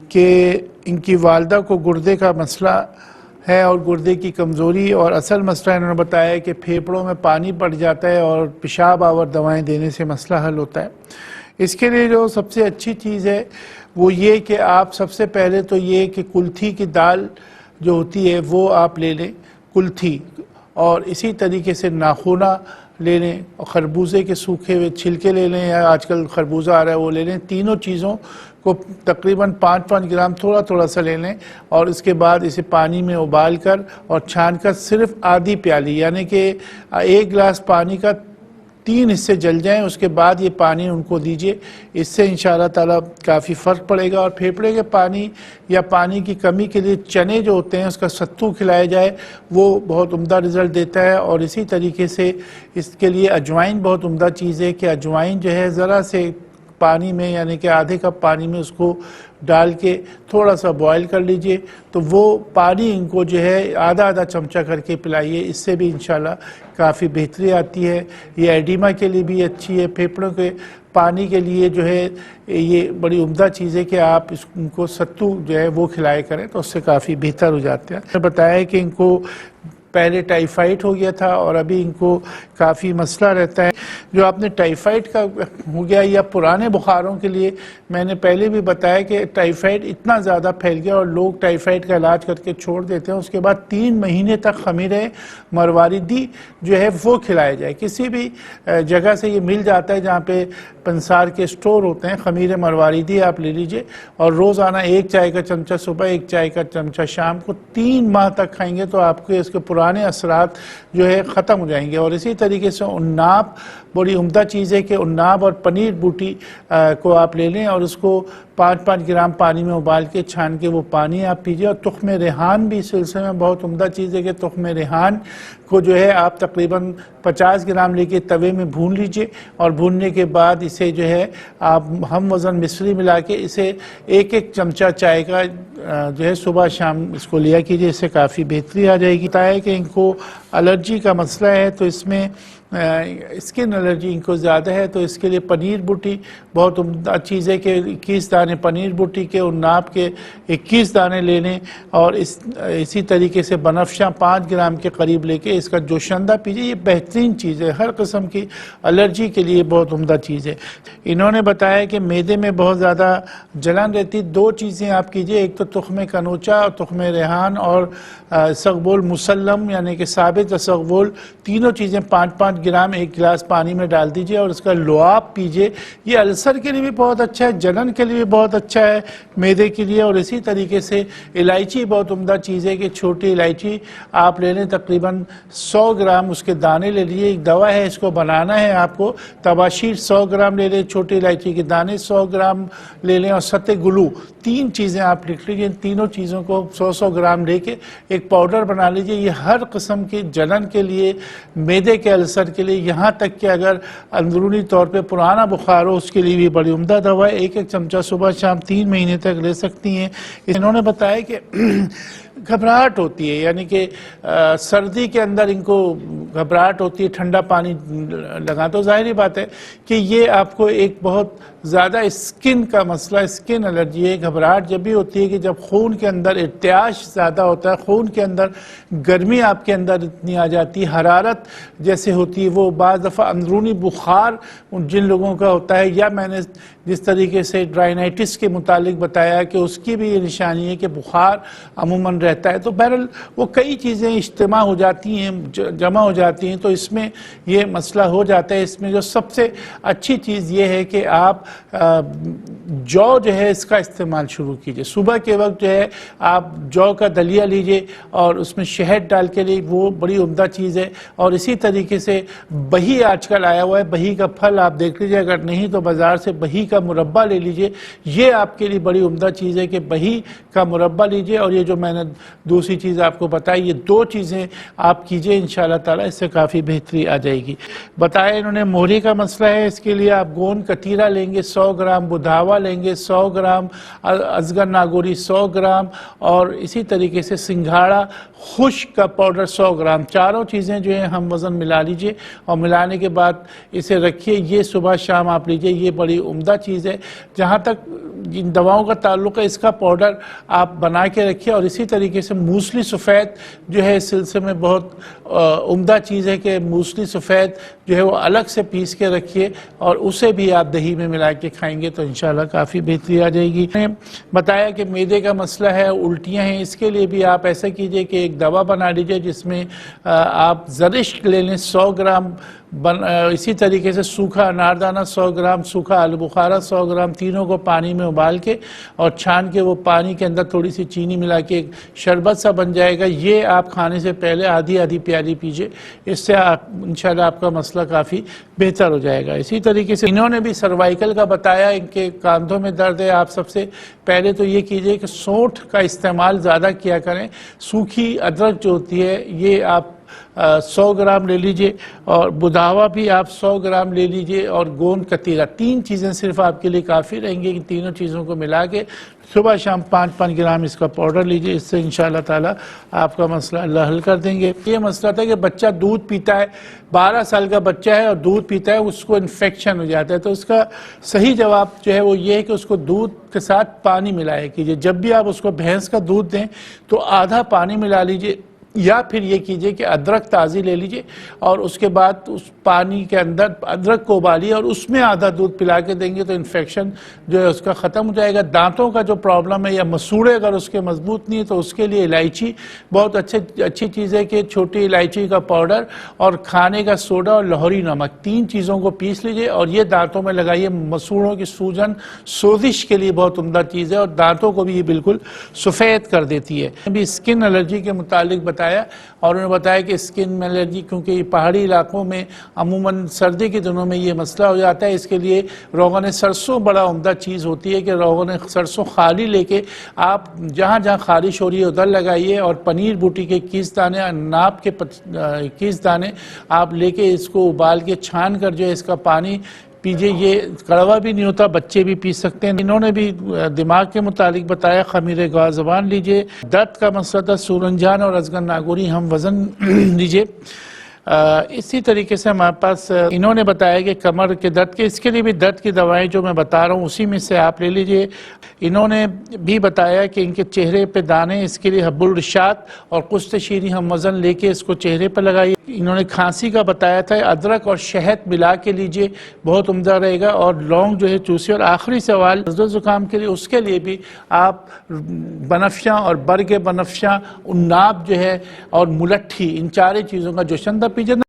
کہ ان کی والدہ کو گردے کا مسئلہ ہے اور گردے کی کمزوری، اور اصل مسئلہ انہوں نے بتایا ہے کہ پھیپھڑوں میں پانی پڑ جاتا ہے اور پیشاب آور دوائیں دینے سے مسئلہ حل ہوتا ہے۔ اس کے لیے جو سب سے اچھی چیز ہے وہ یہ کہ آپ سب سے پہلے تو یہ کہ کلتھی کی دال جو ہوتی ہے وہ آپ لے لیں، کلتھی، اور اسی طریقے سے ناخونہ لے لیں، اور خربوزے کے سوکھے ہوئے چھلکے لے لیں، یا آج کل خربوزہ آ رہا ہے وہ لے لیں۔ تینوں چیزوں کو تقریباً 5 گرام تھوڑا تھوڑا سا لے لیں، اور اس کے بعد اسے پانی میں ابال کر اور چھان کر صرف آدھی پیالی، یعنی کہ 1 گلاس پانی کا 3 حصے جل جائیں، اس کے بعد یہ پانی ان کو دیجئے۔ اس سے انشاءاللہ تعالیٰ کافی فرق پڑے گا۔ اور پھیپھڑے کے پانی یا پانی کی کمی کے لیے چنے جو ہوتے ہیں اس کا ستو کھلایا جائے، وہ بہت عمدہ رزلٹ دیتا ہے۔ اور اسی طریقے سے اس کے لیے اجوائن بہت عمدہ چیز ہے کہ اجوائن جو ہے ذرا سے پانی میں، یعنی کہ آدھے کپ پانی میں اس کو ڈال کے تھوڑا سا بوائل کر لیجئے، تو وہ پانی ان کو جو ہے آدھا چمچہ کر کے پلائیے۔ اس سے بھی انشاءاللہ کافی بہتری آتی ہے۔ یہ ایڈیما کے لیے بھی اچھی ہے۔ پھیپھڑوں کے پانی کے لیے جو ہے یہ بڑی عمدہ چیز ہے کہ آپ ان کو ستو جو ہے وہ کھلائے کریں، تو اس سے کافی بہتر ہو جاتے ہیں۔ میں نے بتایا کہ ان کو پہلے ٹائیفائڈ ہو گیا تھا اور ابھی ان کو کافی مسئلہ رہتا ہے۔ جو آپ نے ٹائیفائڈ کا ہو گیا یا پرانے بخاروں کے لیے میں نے پہلے بھی بتایا کہ ٹائیفائڈ اتنا زیادہ پھیل گیا اور لوگ ٹائیفائڈ کا علاج کر کے چھوڑ دیتے ہیں، اس کے بعد 3 مہینے تک خمیر مرواریدی جو ہے وہ کھلایا جائے۔ کسی بھی جگہ سے یہ مل جاتا ہے جہاں پہ پنسار کے سٹور ہوتے ہیں، خمیر مرواریدی آپ لے لیجئے، اور روزانہ 1 چائے کا چمچہ صبح، 1 چائے کا چمچہ شام کو 3 ماہ تک کھائیں گے تو آپ کے اس کے پرانے اثرات جو ہے ختم ہو جائیں گے۔ اور اسی طریقے سے عناب بڑی عمدہ چیز ہے کہ عناب اور پنیر بوٹی کو آپ لے لیں اور اس کو 5 گرام پانی میں ابال کے چھان کے وہ پانی آپ پیجئے۔ اور تخم ریحان بھی اس سلسلے میں بہت عمدہ چیز ہے کہ تخم ریحان کو جو ہے آپ تقریباً 50 گرام لے کے توے میں بھون لیجئے، اور بھوننے کے بعد اسے جو ہے آپ ہم وزن مصری ملا کے اسے 1 چمچہ چائے کا جو ہے صبح شام اس کو لیا کیجئے، اس سے کافی بہتری آ جائے گی۔ بتایا کہ ان کو الرجی کا مسئلہ ہے، تو اس میں اسکن الرجی ان کو زیادہ ہے، تو اس کے لیے پنیر بوٹی بہت عمدہ چیز ہے کہ 21 دانے پنیر بوٹی کے، عناب کے 21 دانے لے لیں، اور اسی طریقے سے بنفشہ 5 گرام کے قریب لے کے اس کا جوشندہ پیجئے۔ یہ بہترین چیز ہے، ہر قسم کی الرجی کے لیے بہت عمدہ چیز ہے۔ انہوں نے بتایا کہ معدے میں بہت زیادہ جلن رہتی، 2 چیزیں آپ کیجئے، ایک تو تخم کنوچا اور تخم ریحان اور اسغبول مسلم یعنی کہ ثابت اسغبول، تینوں چیزیں 5 گرام 1 گلاس پانی میں ڈال دیجئے اور اس کا لعاب پیجئے۔ یہ السر کے لیے بھی بہت اچھا ہے، جلن کے لیے بہت اچھا ہے معدے کے لیے۔ اور اسی طریقے سے الائچی بہت عمدہ چیز ہے کہ چھوٹی الائچی آپ لے لیں، تقریباً 100 گرام اس کے دانے لے لیجئے۔ ایک دوا ہے، اس کو بنانا ہے آپ کو، تباشیر 100 گرام لے لیں، چھوٹی الائچی کے دانے 100 گرام لے لیں، اور ست گلو، 3 چیزیں آپ لکھ لیجئے۔ ان تینوں چیزوں کو 100 گرام لے کے ایک پاؤڈر بنا لیجئے۔ یہ ہر قسم کی جلن کے لیے، معدے کے السر کے لیے، یہاں تک کہ اگر اندرونی طور پہ پرانا بخار ہو اس کے لیے بھی بڑی عمدہ دوا ہے۔ 1 چمچہ صبح شام 3 مہینے تک لے سکتی ہیں۔ انہوں نے بتایا کہ گھبراہٹ ہوتی ہے، یعنی کہ سردی کے اندر ان کو گھبراہٹ ہوتی ہے، ٹھنڈا پانی لگا، تو ظاہری بات ہے کہ یہ آپ کو ایک بہت زیادہ اسکن کا مسئلہ، اسکن الرجی ہے۔ گھبراہٹ جب بھی ہوتی ہے کہ جب خون کے اندر ارتعاش زیادہ ہوتا ہے، خون کے اندر گرمی آپ کے اندر اتنی آ جاتی ہے، حرارت جیسے ہوتی ہے، وہ بعض دفعہ اندرونی بخار جن لوگوں کا ہوتا ہے، یا میں نے جس طریقے سے ڈرائنائٹس کے متعلق بتایا کہ اس کی بھی یہ نشانی ہے کہ بخار عموماً رہتا ہے، تو بہرحال وہ کئی چیزیں اجتماع ہو جاتی ہیں، جمع ہو جاتی ہیں، تو اس میں یہ مسئلہ ہو جاتا ہے۔ اس میں جو سب سے اچھی چیز یہ ہے کہ آپ جو ہے اس کا استعمال شروع کیجئے۔ صبح کے وقت جو ہے آپ جو کا دلیا لیجئے اور اس میں شہد ڈال کے لیے، وہ بڑی عمدہ چیز ہے۔ اور اسی طریقے سے بہی آج کل آیا ہوا ہے، بہی کا پھل آپ دیکھ لیجئے، اگر نہیں تو بازار سے بہی کا مربع لے لیجئے، یہ آپ کے لیے بڑی عمدہ چیز ہے کہ بہی کا مربع لیجئے۔ اور یہ جو میں نے دوسری چیز آپ کو بتائی، یہ 2 چیزیں آپ کیجئے، انشاءاللہ تعالیٰ اس سے کافی بہتری آ جائے گی۔ بتایا انہوں نے مہری کا مسئلہ ہے، اس کے لیے آپ گون کتیرہ لیں گے 100 گرام، بدھاوا لیں گے 100 گرام، ازگر ناگوری 100 گرام، اور اسی طریقے سے سنگھاڑا خشک کا پاؤڈر 100 گرام، چاروں چیزیں جو ہیں ہم وزن ملا لیجئے اور ملانے کے بعد اسے رکھیے. یہ صبح شام آپ لیجئے, یہ بڑی عمدہ چیز ہے. جہاں تک ان دواؤں کا تعلق ہے, اس کا پاؤڈر آپ بنا کے رکھیے. اور اسی طریقے سے موسلی سفید جو ہے اس سلسلے میں بہت عمدہ چیز ہے کہ موسلی سفید جو ہے وہ الگ سے پیس کے رکھیے اور اسے بھی آپ دہی میں ملا کے کھائیں گے تو انشاءاللہ کافی بہتری آ جائے گی. میں نے بتایا کہ معدے کا مسئلہ ہے, الٹیاں ہیں, اس کے لیے بھی آپ ایسا کیجئے کہ ایک دوا بنا لیجئے جس میں آپ زرشک لے لیں 100 گرام, اسی طریقے سے سوکھا اناردانہ 100 گرام, سوکھا آلو بخارا 100 گرام, تینوں کو پانی میں ابال کے اور چھان کے وہ پانی کے اندر تھوڑی سی چینی ملا کے ایک شربت سا بن جائے گا. یہ آپ کھانے سے پہلے آدھی پیالی پیجئے, اس سے انشاءاللہ آپ کا مسئلہ کافی بہتر ہو جائے گا. اسی طریقے سے انہوں نے بھی سروائیکل کا بتایا, ان کے کاندھوں میں درد ہے. آپ سب سے پہلے تو یہ کیجئے کہ سونٹھ کا استعمال زیادہ کیا کریں. سوکھی ادرک جو ہوتی ہے یہ آپ 100 گرام لے لیجئے اور بداوا بھی آپ 100 گرام لے لیجئے اور گوند کتیرا, 3 چیزیں صرف آپ کے لیے کافی رہیں گی. ان تینوں چیزوں کو ملا کے صبح شام 5 گرام اس کا پاؤڈر لیجئے. اس سے انشاءاللہ تعالی آپ کا مسئلہ اللہ حل کر دیں گے. یہ مسئلہ تھا کہ بچہ دودھ پیتا ہے, 12 سال کا بچہ ہے اور دودھ پیتا ہے, اس کو انفیکشن ہو جاتا ہے. تو اس کا صحیح جواب جو ہے وہ یہ ہے کہ اس کو دودھ کے ساتھ پانی ملایا کیجئے. جب بھی آپ اس کو بھینس کا دودھ دیں تو آدھا پانی ملا لیجئے, یا پھر یہ کیجئے کہ ادرک تازی لے لیجئے اور اس کے بعد اس پانی کے اندر ادرک کو ابالیے اور اس میں آدھا دودھ پلا کے دیں گے تو انفیکشن جو ہے اس کا ختم ہو جائے گا. دانتوں کا جو پرابلم ہے یا مسوڑے اگر اس کے مضبوط نہیں ہے تو اس کے لیے الائچی بہت اچھی چیز ہے کہ چھوٹی الائچی کا پاؤڈر اور کھانے کا سوڈا اور لاہوری نمک 3 چیزوں کو پیس لیجئے اور یہ دانتوں میں لگائیے. مسوڑوں کی سوجن سوزش کے لیے بہت عمدہ چیز ہے اور دانتوں کو بھی یہ بالکل سفید کر دیتی ہے. ابھی اسکن الرجی کے متعلق بتایا اور انہوں نے بتایا کہ اسکن میں الرجی کیونکہ یہ پہاڑی علاقوں میں عموماً سردی کے دنوں میں یہ مسئلہ ہو جاتا ہے. اس کے لیے روغن سرسوں بڑا عمدہ چیز ہوتی ہے کہ روغن سرسوں خالی لے کے آپ جہاں جہاں خارش ہو رہی ہے ادھر لگائیے اور پنیر بوٹی کے 21 دانے, ناب کے 21 دانے آپ لے کے اس کو ابال کے چھان کر جو ہے اس کا پانی پیجئے. یہ کڑوا بھی نہیں ہوتا, بچے بھی پی سکتے ہیں. انہوں نے بھی دماغ کے متعلق بتایا خمیر گوار زبان لیجئے. درد کا مسئلہ تھا سورنجان اور ازگن ناگوری ہم وزن لیجئے. اسی طریقے سے ہمارے پاس انہوں نے بتایا کہ کمر کے درد کے, اس کے لیے بھی درد کی دوائیں جو میں بتا رہا ہوں اسی میں سے آپ لے لیجئے. انہوں نے بھی بتایا کہ ان کے چہرے پہ دانے, اس کے لیے حب الرشاد اور قسط شیریں ہم وزن لے کے اس کو چہرے پہ لگائیے. انہوں نے کھانسی کا بتایا تھا, ادرک اور شہد ملا کے لیجئے, بہت عمدہ رہے گا. اور لونگ جو ہے چوسی. اور آخری سوال نزلہ و زکام کے لیے, اس کے لیے بھی آپ بنفشاں اور برگ بنفشاں, عناب جو ہے اور ملٹھی, ان 4 چیزوں کا جوشن پیجئے.